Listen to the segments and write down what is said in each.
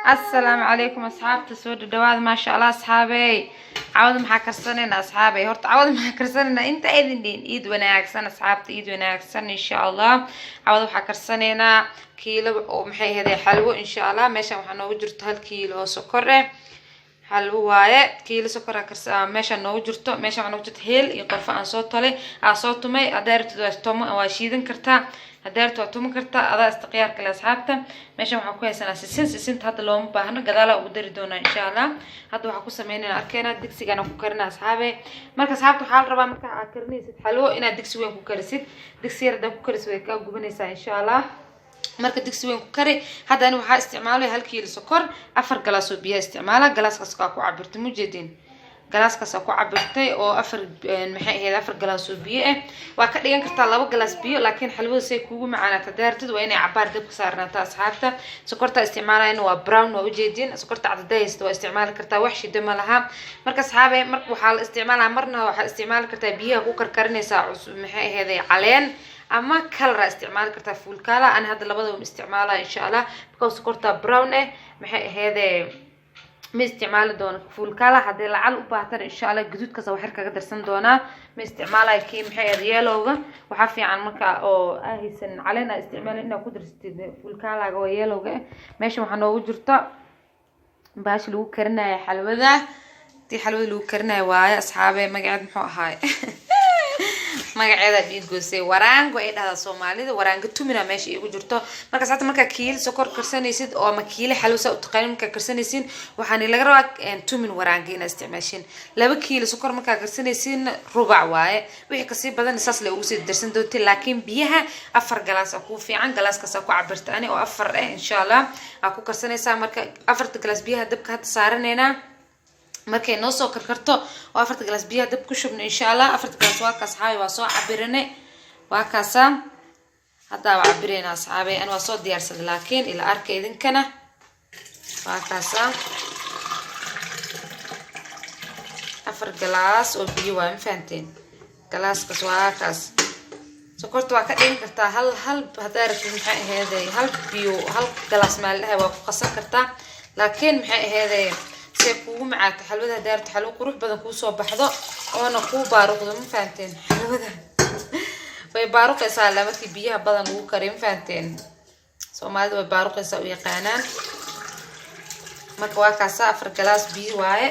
السلام عليكم أصحاب تسود الدواد ما شاء الله أصحابي عوض محاكرسننا أصحابي هرت عوض محاكرسننا أنت أيدين دين إيد وناكسن أصحابتي إيد وناكسن إن شاء الله عوض محاكرسننا كيلو ومحي هذا حلو إن شاء الله ماشي وحنا وجرت هالكيلو سكر حلو وايد كيلو سكر كرسا ماشي نوجرته ماشي وحنا وجرت هيل يقرف عن صوت لي عصوت مي أدارت توم واشيدن كرتا هدارت وتوم كرتا هذا استقيار كل أصحابته ماشي وحنا كويس أنا سنت هذا لون باهنا قدالا ودري دونا إن شاء الله هذا وحنا كوسمينا أركينا دكسي أنا كوكرنا أصحابي مركز أصحابته حال ربع مركز أكرني ست حلو إن الدكسي وين كوكرسيت دكسي يرد كوكرس ويكا وجبنيسا إن شاء الله marka digsi weyn ku kari hadda ani waxa isticmaalay hal kiilo sokor 4 galaas oo biyo isticmaala galaaskaas ka ku cabirtay mujeedin galaaskaas ku cabirtay oo 4 maxay ahayd 4 galaas oo biyo ah waa ka dhigan kartaa 2 galaas biyo laakiin xalwada say kugu macaanata daartid waa inay cabaar dib ka saarnaataa asxaabta sokorta isticmaalayna waa brown waa ujeedin sokorta cadaysta waa isticmaali kartaa wax shida ma laha marka asxaabe marka waxa la isticmaalaa marna waxa isticmaali kartaa biyaha ku karkarinaysa maxay ahayd caleen أما كلر استعمال كرتا فول كلا أنا هذا لبضهم استعماله إن شاء الله بكوس كرتا براون هذا مستعمال دون فول كلا هذا لعل وبعتر إن شاء الله جدود كذا وحركة قدر سندونا مستعماله كي محي ريالوغا وحفي عن مكا أو أهيسن علينا استعمال إنه قدر فول كلا جويالوغا ماشي وحنا وجرتا باش لو كرنا حلوة دي حلوة لو كرنا واي أصحابي ما قاعد محو هاي magaceeda dhiiggoosay waraango ay dhahda Soomaalida waraango tumina meesha igu jirto marka saata marka kiil sokor karsanaysid oo ma kiil xalwasa u taqaan marka karsanaysin waxaan laga rabaa tumin waraango in isticmaashin 2 kiil sokor marka karsanaysin rubac waaye wixii ka sii badan isaas la ugu sii darsan doontii laakiin biyaha 4 galaas ku fiican galaaskaas ku cabirtaani oo 4 insha Allah ku karsanaysaa marka 4 galaas biyaha dabka had saaranayna markay noo soo karkarto oo 4 galaas biyo dab ku shubno insha Allah 4 galaas waa ka saxay waa soo cabirane waa kaasa hadda waa cabirina saxaabay aan waa soo diyaarsan laakiin ila arkeedinkana waa kaasa 4 galaas oo biyo waa infanteen galaaskaas waa kaas sokorta waa ka dhigin kartaa hal hadaar maxay ahayd hal biyo hal galaas maalaha waa ku qasan kartaa laakiin maxay ahayd kugu macaata xalwada daarta xalwo qurux badan ku soo baxdo oo na ku baaruqdo ma faanteen xalwada way baaruqaysaa markii biyaha badan lagu kariyo faanteen Soomaalida way baaruqaysaa u yaqaanaan marka waa kaasa 4 galaas biyo waaye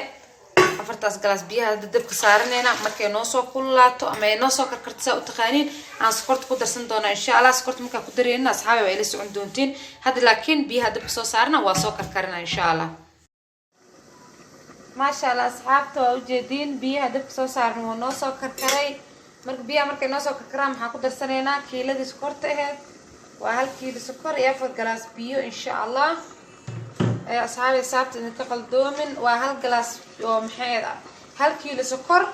4taas galaas biyaha dabka saaranayna markay noo soo kululaato ama ay noo soo karkarto u taqaaniin aan sokorta ku darsan doona insha Allah sokorta marka ku dareena asxaabi way la socon doontiin hadda laakiin biyaha dabka soo saarna waa soo karkarina insha Allah ما شاء الله أصحابته وجدين بيها دب سو صار نو سو كركري مرك بيها مرك نو سو كركرام حكو درسنينا كيلو دي سكرته وهل كيلو سكر ياخذ جلاس بيو إن شاء الله أصحابي صابت ننتقل دومن وهل جلاس يوم حيدا هل كيلو سكر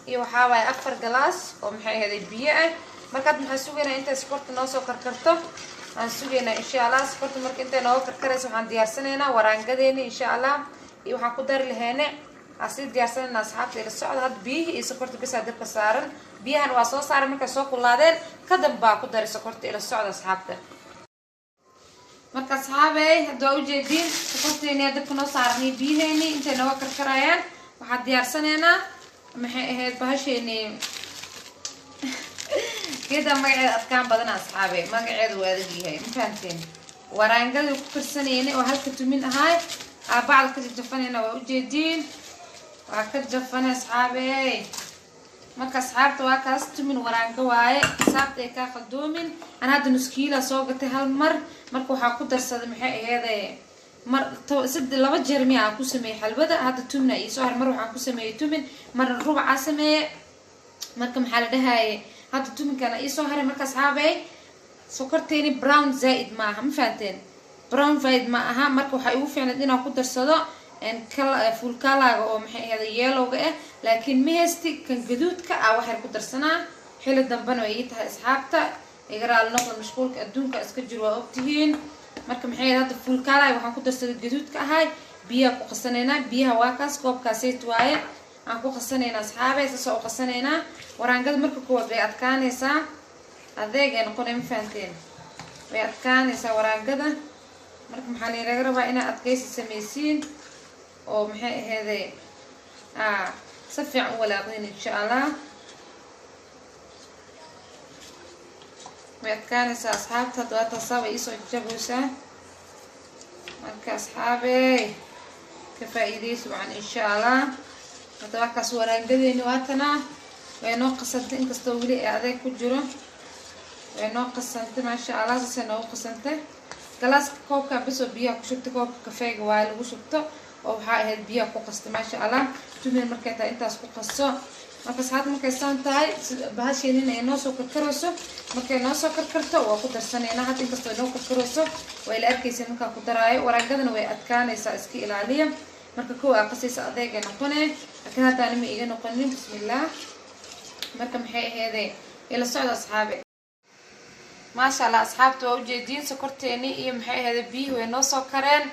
يوحاوي أفر جلاس ومحي هذه بيئة مركب محسوجنا أنت سكرت نو سو كركرته هنسوجنا إن شاء الله سكرت مرك أنت نو كركري سبحان ديار سنينا ورانجديني إن شاء الله waxaan ku dari lahaynaa asiid diyaarsan asxaabta ila socod had biyo iyo sokorta bis aad dabka saaran biyahan waa soo saaran marka soo kulaadeen ka damba ku dari sokorta ila socod asxaabta marka asxaabay hadda u jeedin sokorta inay dabka noo saarnay biyaheeni inta noo karkarayaan waxaan diyaarsanaynaa maxay ahayd bahasheeni geeda magaceeda adkaan badan asxaabay magaceedu waa adag yahay ma fahanteen waraangada ku karsanayeen oo halka tumin ahay بعد كده جفنينا وجدين وكده جفنا أصحابي ما كأصحابته وكاست من ورانك واي صابت إيكا خدومين أنا هذا نسكيلة سوقته هالمر مركو حاكو درس محي هذا مر سد لبا جرمي عاكو سمي حلوة هذا تومنا يسوهر مرو عاكو سمي تومن مر ربع سمي مركم حالة هاي هذا تومن كان يسوهر مركز أصحابي سكرتيني براون زائد معها مفانتين براون فايد ما أها مركو حيوه فعلا دينا وقدر صدا إن فول كلا أو محي هذا يالوجا لكن مهستي كان جدود كأ واحد قدر سنة حيل الدنبان ويتها إسحابته يقرأ النقل مشغول كأدون كأسكجر وأبتهين مركو محي هذا فول كلا وحن قدر صدا جدود كهاي بيها قصنينا بيها واكاس كوب كاسيت واي عن قصنينا أصحابي سو قصنينا ورانجد مركو كوب بيأتكاني سا هذا جن قريم فانتين بيأتكاني سا ورانجده marka maxaa laga rabaa inaad adkaysi samaysiin oo maxay ahaydee si fiican u walaaqdin insha allah way adkaanaysaa asxaabta. hadda waa taasaa way iisoo jabaysaa marka asxaabey ka faa'iidaysi wacan insha allah. hadda waa kaas waraangadeeni waatana way noo qasantay inkastoo weli ee adeeg ku jiro way noo qasantay maasha allah. saasay noogu qasantay galaaska koobka bisoo biyaha ku shubtay koobka kafeega waa lagu shubto oo waxaa ahayd biyaha ku qastay maasha allah. tumin markay tahay intaas ku qaso markaas hadda markay saan tahay bahasheenina ay noo soo karkarayso markay noo soo karkarto waa ku darsaneynaa. hadda inkastoo ay noo karkarayso way la arkaysa markaa ku daraayo waraagadana way adkaanaysaa iska ilaaliya. marka kow aa qasaysa adeegay noqonee laakiin haddaana ma iga noqonin bismillaah. marka maxay ahaydee ila socda asxaabe maasha allah. asxaabta waa ujeediin sokorteeni iyo maxay ahaydee biyuhu way noo soo kareen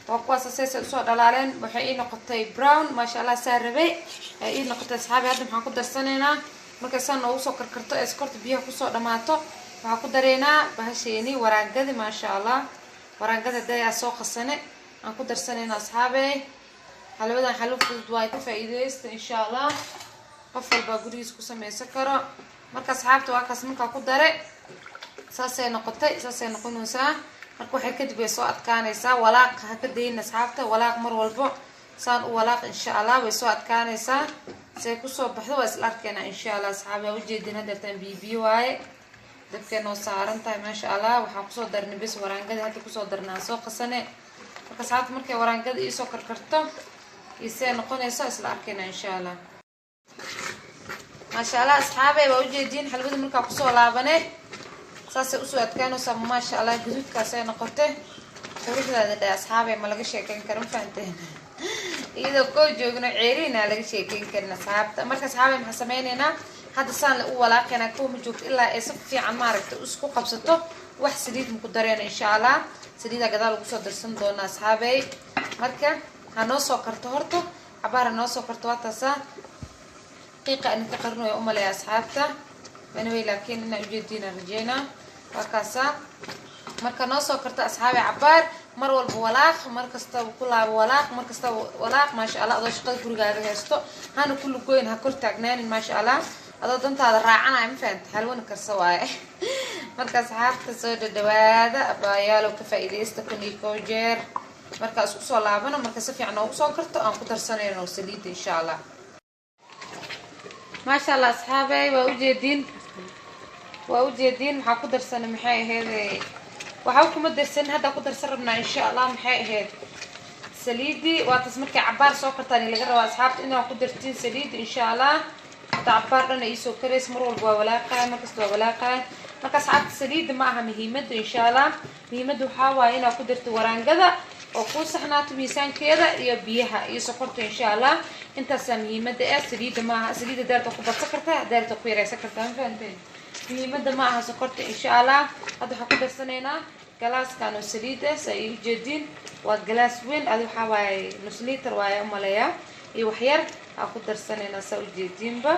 waa kuwaas asaysay usoo dhalaaleen waxay ii noqotay brown maasha allah. saa rabay ay ii noqotay asxaabe. hadda maxaan ku darsanaynaa markay saa noogu soo karkarto ee sokorta biyaha kusoo dhamaato waxaan ku dareynaa bahasheeni waraangadi maasha allah. waraangada dayaa soo qasane aan ku darsanaynaa asxaabe. xalwadan xalwo fudud waa ka faa'iideysta insha allah qof walba gurigiisa ku samaysan karo. marka asxaabta waa kaas markaa ku dare saasay noqotay saasay noqonaysaa. marka waxay kadib way soo adkaanaysaa walaaq ha ka dayin asxaabta walaaq mar walbo saan u walaaq insha allah way soo adkaanaysaa. say kusoo baxdo waa isla arkeena insha allah asxaabi. waa ujeedin haddeertaan biyo waaye dabkee noo saaran tahay maasha allah. waxaan kusoo darnay bis waraangada hadda kusoo darnaa soo qasane. marka asxaabta markay waraangada iisoo karkarto isee noqonayso isla arkeena insha allah maasha allah. asxaabe waa ujeediin xalwada markaa kusoo laabane saasay usoo adkaanaysaa maasha allah. gaduudkaasay noqotay quruxdaada dhe asxaabe ma laga sheekeyn karo ma fahanteen iyadoo koo joogno ceeriina laga sheekeyn karin asxaabta. marka asxaabe maxaa sameyneynaa hadda saan la u walaaqaynaa koo ma joogto ilaa ay si fiican maaragta isku qabsato wax saliid maku dareena insha allah. saliidaa gadaal lagu soo darsan doona asxaabey. marka ha noo soo karto horta cabaar ha noo soo karto waa taasaa qiiqa inka qarno way u maleeya asxaabta anyway laakiin inaa ujeediina rajeynaa waa kaasaa. marka noo soo karto asxaabe cabaar mar walba walaaq mar kastaba ku laabo walaaq mar kastaba walaaq maasha allah. adoo shaqada gurigaaga haysto hana ku lugoyn ha kor taagnaanin maasha allah. adoo dantaada raacanaya ma fahanta xalwana karsa waaye marka asxaabta soo dhadhawaada abaayaalow ka faa'iidaysta kun iyo koo jeer. marka isku soo laabano marka si fiican noogu soo karto aan ku darsanayno saliidda insha allah maasha allah. asxaabey waa ujeediin maxaa ku darsanay maxay ahaydee waxaa kuma darsan hadda ku darsan rabnaa insha allah. maxay ahayd saliidii waa taas markay cabaar soo kartaan laga rabaa asxaabta inaa ku dartiin saliid insha allah. hadda cabaar dhan ay soo karaysa mar walba waa walaaqaya markasta waa walaaqaya. marka asxaabta saliidda ma aha muhiimadda insha allah. muhiimadda waxaa waaye inaa ku darto waraangada oo ku saxnaato miisaankeeda iyo biyaha iyo sokorta insha allah. intaasaa muhiimadda ah saliidda ma aha. saliidda daarta ku badsan kartaa daarta ku yaraysan kartaa ma fahanteen. muhiimadda ma aha sokorta insha allah. hadda waxaan ku darsanaynaa galaaskan oo saliid ah sa ay ujeediin waa galaas weyn adi waxaa waaye nus liitar waaye umaleeyaa iyo waxyar aan ku darsanaynaa saa ujeediinba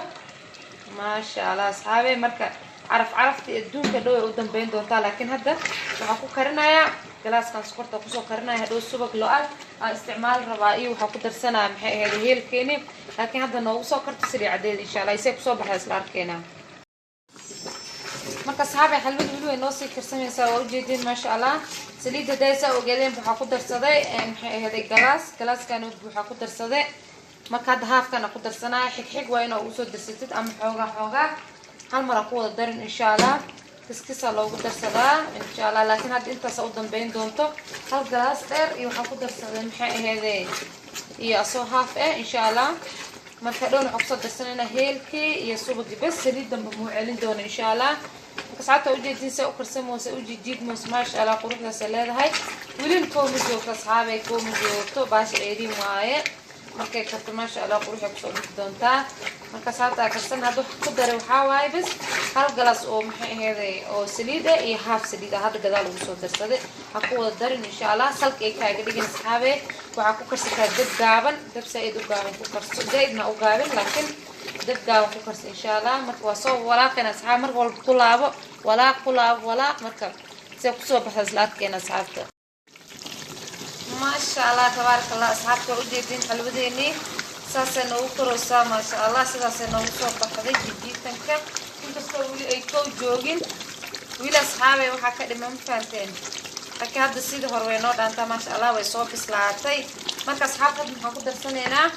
maasha allah asxaabe. marka carafta adduunka dhow ay u dambeyn doontaa laakiin hadda waxaan ku karinayaa galaaskan sokorta kusoo karinaya hadhow subag lo-aal aan isticmaal rabaa iyo waxaa ku darsanaya maxay ahayd heelkeeni laakiin hadda noogu soo karto sariicadeeda insha allah isay kusoo baxda isla arkeenaa. marka asxaabe xalwada weli way noo sii karsamaysaa waa ujeediin maasha allah. saliidda daysaa ogeedeen waxaa ku darsaday maxay ahayd galaaskan waxaa ku darsaday. marka hadda haafkana ku darsanaya xigxig waa inaa ugu soo darsatid ama xoogaa hal mar ku wada darin insha allah. kiskisa loogu darsadaa insha allah laakiin hadda intaas u dambeyn doonto hal galaas dheer iyo waxaa ku darsaday maxay ahaydee iyo asoo haaf insha allah. marka dhown waxaa kusoo darsanaynaa heelkii iyo subagii bas saliid damba muu celin doono insha allah. marka saacadta ujeediin say u karsamoose u jijiidmoos maasha allah quruxdaasay leedahay. welin kooma joogto asxaabey kooma joogto baasha ceeriin waaye markay karto maasha allah quruxay kusoo dhigi doontaa. marka saacadta karsan hadda ku daray waxaa waaye bas hal galaas oo maxay ahaydee oo saliid ah iyo haaf saliid ah hadda gadaal ugu soo darsaday ha ku wada darin insha allah. salka ay kaaga dhigin asxaabey waxaa ku karsataa dab gaaban dab saa-id u gaaban ku karso zaa-idna u gaabin laakiin dab gaaban ku karso insha allah. marka waa soo walaaqayna asxaab mar walba ku laabo walaaq marka say kusoo baxda isla adkeena asxaabta. شاء الله تبارك الله أصحابته وجدين حلوديني ساسا نو كروسا ما شاء الله ساسا نو صوب بحدي جديداً كنت أسوي أي كو جوجين ويل أصحابي وحكا دمم فانتين لكن هذا السيد هروينو دانتا ما شاء الله ويصوب إسلاتي مركز أصحابته محاكو درسانينا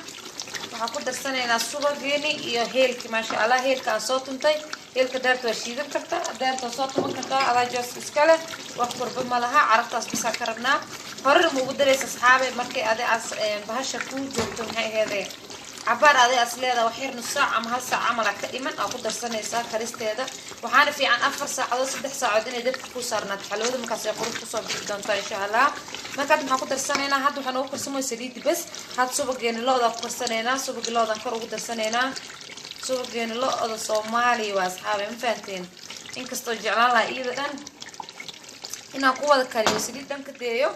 waxaan ku darsanaynaa subageeni iyo heelki ma sha Allah heelka soo tuntay heelka daarto shiidan karta daarto soo tuman karta ala joos iskale wax qurbo ma laha caraftaas bisa ka rabnaa horar mu ugu dareysa asxaabe markay aday as bahasha ku joogto maxay heeday cabaar aday as leedahay wax yar nus saac ama hal saac amal ka dhiman oo ku darsanaysa karisteeda waxaana fiican 4 saacadood 3 saacadood inay dadku ku saarnaa xalwada markaas ay qurux ku soo bixi doonto insha Allah markaad maxaa ku darsanaynaa hadda waxaan ugu karsamaysaa saliid bas had subageena looda ku karsanaynaa subag looda kor ugu darsanaynaa subageena looda Soomaali waa asxaabe ma fahanteen inkastoo jeclaan lahaa iyada dhan inaan ku wada kariyo saliid dhanka deeyo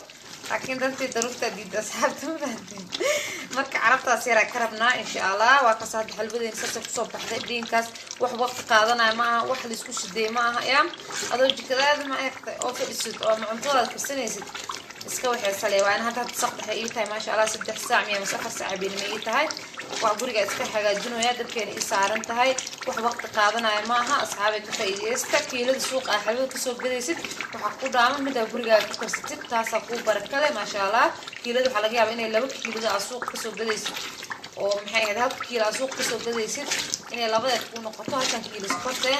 laakiin dantii daruurta diida asxaabta ma fahanteen marka carabtaas yar ka rabnaa insha Allah waa ka saad xalbadeen sasay ku soo baxday dhiinkaas wax waqti qaadanay ma aha wax la isku shiday ma aha yaa adoo jikadaada ma eegtay oo fadhisid oo cuntada karsanaysid iska waxay salay waan hadda saxda ay tahay ma sha Allah 3 saac miya mas 4 saac been ay tahay waa guriga iska hagaajinaya dadkeena i saaran tahay wax waqti qaadanay ma aha asxaabay ka faa'iideysta kiilada suuq ah xalwada ka soo gadaysid waxa ku dhaama mid guriga ku karsatid taas ku barakale ma sha Allah kiilada waxa laga yaabaa inay 2 kiilada suuq ka soo gadaysid oo maxay ahayd halka kiilo suuq ka soo gadaysid inay labada ku noqoto halkan kiilo sokorte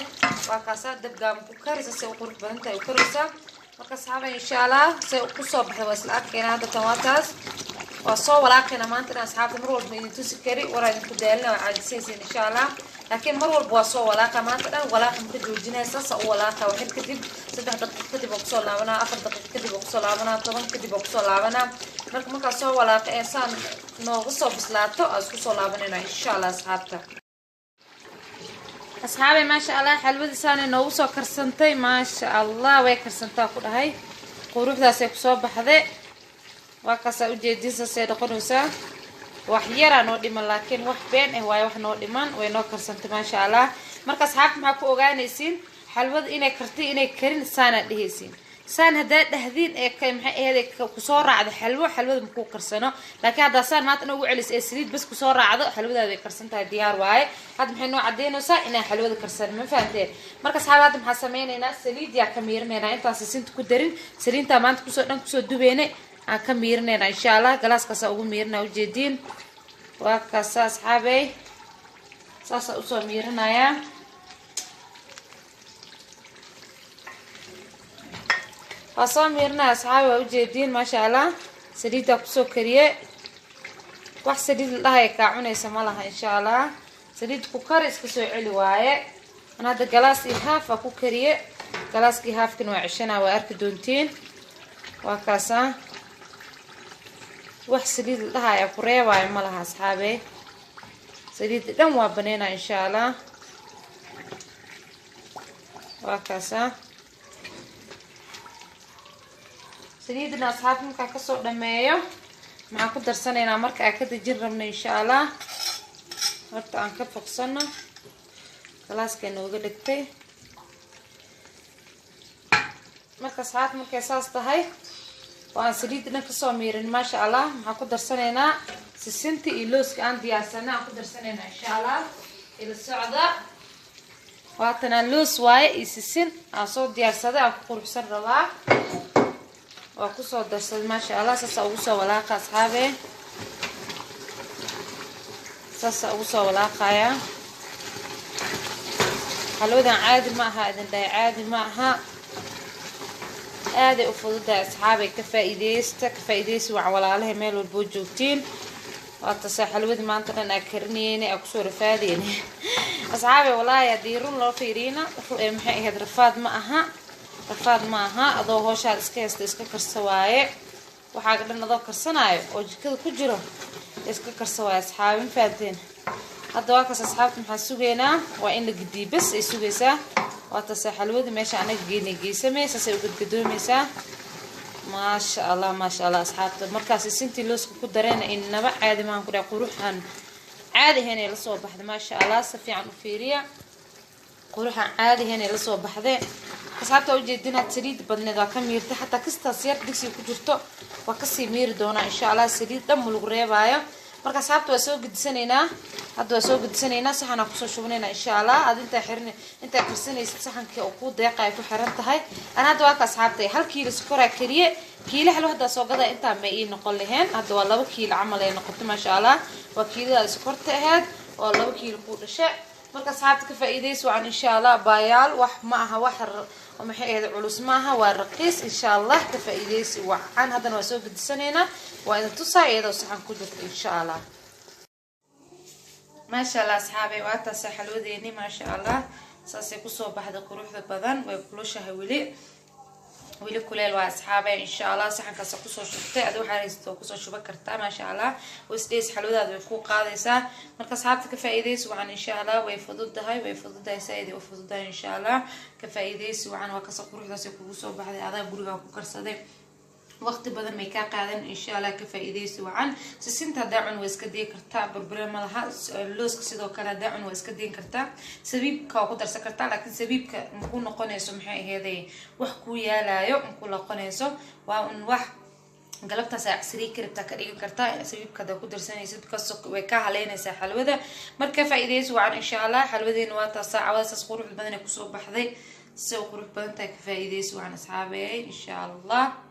waa kaasa dabgaam ku karisa si qurux badan tahay karisa marka saxaabay insha Allah say ku soo baxdo wasla arkayna hadda tamaataas waa soo walaaqina maanta asxaabta mar walba idin tusi kari waraan ku daalna waa caadisaysiin insha Allah laakiin mar walba waa soo walaaqa maanta dhan walaaqa ma joojinaysa sa walaaqa waxay kadib 3 daqiiqo kadib oo soo laabanaa 4 daqiiqo kadib oo soo laabanaa 10 kadib oo soo laabanaa marka soo walaaqa ee saan noogu soo bislaato isku soo laabanayna insha Allah asxaabta asxaabe ma sha Allah xalwada saan noogu soo karsantay ma sha Allah way karsantaa ku dhahay quruxdaas ay ku soo baxday waa ka soo jeedisa say dhaqanaysa wax yar aan oo dhiman laakiin wax been ah way wax noo dhiman way noo karsantay ma sha Allah marka asxaabta ma ku ogaanaysiin xalwada inay kartay inay karin saana dhihaysiin saan hada dhahdin ee kay maxay ahayd ku soo raacdo xalwada ma ku karsano laakiin hada saan maanta ugu celis ee saliid bas ku soo raacdo xalwadaada ay karsantahay diyaar waaye had maxay noo cadeynaysaa inay xalwada karsan ma fahanteen marka saxaabada maxaa sameeynayna saliid yaa ka miirnayna intaas sinta ku darin saliinta maanta ku soo dhan ku soo dubeynay aan ka miirnayna insha Allah galaaskaas ugu miirnaa u jeedin waa ka saxaabay saasa u soo miirnaya أصلا ميرنا أصحابي وجدين ما شاء الله سديدة كسو كريه واحد سديد الله يكعونه يسمى إن شاء الله سديد كوكاريس كسو علي وايه أنا هذا جلاس إهاف أكو كريه جلاس إهاف كنوا عشنا وأرك دونتين وكاسا واحد سديد الله يكوريه وايه مالها أصحابي سديد دم وبنينا إن شاء الله وكاسا سليدنا أصحابي مكا كسو دميو مع كدر سنة مركا أكد جرمنا إن شاء الله هرتا أنك فقصنا خلاص كأنه قدكتي مركا أصحابي مكا ساستا هاي وأن سليدنا كسو ميرين ما شاء الله مع كدر سنة سسنتي إلوس كان ديا سنة كدر سنة إن شاء الله إلى السعودة واتنا لوس واي إسسن أصود ديا سنة أقول بسر روا وكسو درسد ما شاء الله ساسا اوسو ولاقه اصحابي ساسا اوسو ولاقه يا حلودا عادي معها اذن داي عادي معها ادي افضل اصحابي كفايديس وعوالها ميل والبوجوتين واتسا حلودا ما انت انا كرنيني اكسو رفاديني اصحابي والله يديرون لو فيرينا maxay ahayd rafaad maaha adoo hooshaad iska karsawaaye waxa ka dhanado karsanayo oo jikada ku jiro iska karsawaaye asxaabi faadeen hadda waa kaas asxaabta maxaa sugeynaa waa in la gidii bas ay sugaysaa waa taasay xalwada meesha anaga geynaysaa say u gadgadoomaysaa ma sha Allah asxaabta markaas sintii looska ku dareena inaba caadi maan ku dhac quruxan caadi heenay la soo baxday ma sha Allah si fiican u fiiriya quruxan caadi heenay la soo baxday asxaabta ujeedina saliid badneed waa ka miirtay xataa kistaas yar digsiga ku jirto waa kasii miiri doonaa insha allah saliid dhan lagu reebaayo marka asxaabta waa soo gudisanaynaa hadda waa soo gudisanaynaa saxan aan kusoo shubanaynaa insha allah aad inta karsanaysid saxankii oo ku deeqay ku xiran tahay ana hadda waa ka asxaabta hal kiilo sokor kaliye kiilo xal wada soo gada inta ma ii noqon lahayn hadda waa 2 kiilo camal ay noqotay ma sha Allah waa kiilada sokorta ahayd oo 2 kiilo ku dhashay marka asxaabta ka faa'iideyso waan insha Allah baayaal wax ma aha wax maxay ahayd culus ma aha waa raqiis insha Allah ka faa'iideyso waxaan hadana waa soo gudisanaynaa waa inta tusaayeedo saxan ku jirto insha Allah ما شاء الله أصحابي وقتها سحلوديني ما شاء الله ساسي كسو بحد قروح بدن ويبلوشها ولي كليل وأصحابي إن شاء الله سحن كسو كسو شفتي أدو حارستو كسو شبكرتا ما شاء الله وسديس حلودا ويكو قادسة مركز صحابتك كفايديس وعن إن شاء الله ويفضل هاي سيدي وفضل إن شاء الله كفايديس وعن وكسو قروح داسي كسو بحد هذا قروح وكرسدي وقت بدل ما يكون قاعدين إن شاء الله كفايديس وعن سنتا داعن واسكدين كرتا بربرام لها لوس كسيدو كلا داعن واسكدين كرتا سبيب كاقدر سكرتا لكن سبيب نكون قنيسو محي هذي وحكو يا لا يوم كل قنيسو وان وح قلبتها ساعسري كربتا كريم كرتا سبيب كذا قدر سنة يصير كسر وكاه علينا سحلوذا مركب فايديس وعن إن شاء الله حلوذي نواتا ساعة واساس خروج البدن كسو بحذي سو خروج بدن تكفايديس وعن أصحابي إن شاء الله